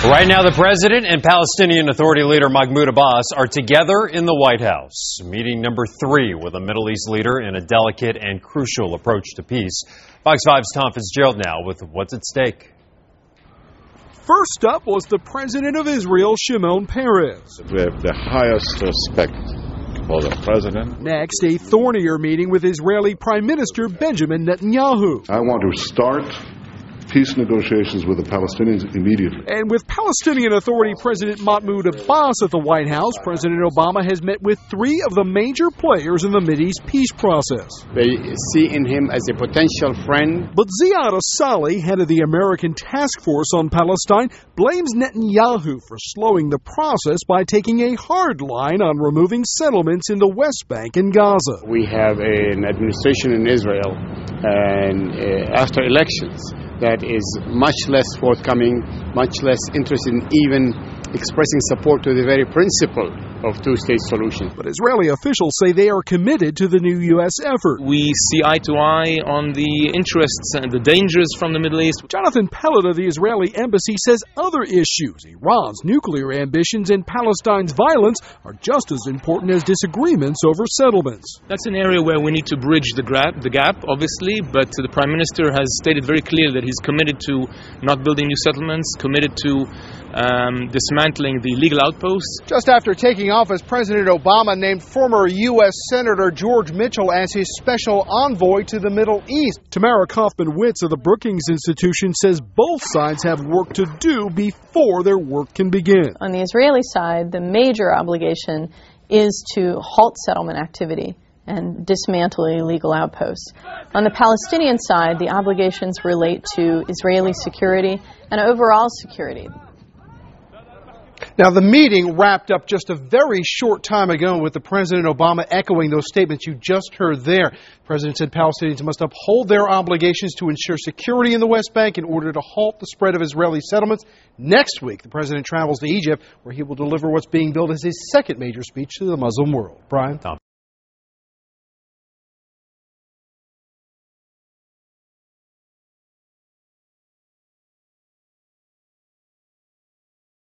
Right now, the president and Palestinian Authority leader Mahmoud Abbas are together in the White House. Meeting number 3 with a Middle East leader in a delicate and crucial approach to peace. Fox 5's Tom Fitzgerald now with what's at stake. First up was the president of Israel, Shimon Peres. We have the highest respect for the president. Next, a thornier meeting with Israeli Prime Minister Benjamin Netanyahu. I want to start peace negotiations with the Palestinians immediately. And with Palestinian Authority President Mahmoud Abbas at the White House, President Obama has met with 3 of the major players in the Mideast peace process. They see in him as a potential friend. But Ziad Asali, head of the American Task Force on Palestine, blames Netanyahu for slowing the process by taking a hard line on removing settlements in the West Bank and Gaza. We have an administration in Israel, and after elections, that is much less forthcoming, much less interested in even expressing support to the very principle of two-state solution. But Israeli officials say they are committed to the new U.S. effort. We see eye to eye on the interests and the dangers from the Middle East. Jonathan Pellet of the Israeli embassy says other issues, Iran's nuclear ambitions and Palestine's violence, are just as important as disagreements over settlements. That's an area where we need to bridge the gap, obviously, but the Prime Minister has stated very clearly that he's committed to not building new settlements, committed to dismantling the legal outposts. Just after taking office, President Obama named former U.S. Senator George Mitchell as his special envoy to the Middle East. Tamara Kaufman-Witz of the Brookings Institution says both sides have work to do before their work can begin. On the Israeli side, the major obligation is to halt settlement activity and dismantle illegal outposts. On the Palestinian side, the obligations relate to Israeli security and overall security. Now, the meeting wrapped up just a very short time ago with the President Obama echoing those statements you just heard there. The President said Palestinians must uphold their obligations to ensure security in the West Bank in order to halt the spread of Israeli settlements. Next week, the President travels to Egypt, where he will deliver what's being billed as his second major speech to the Muslim world. Brian?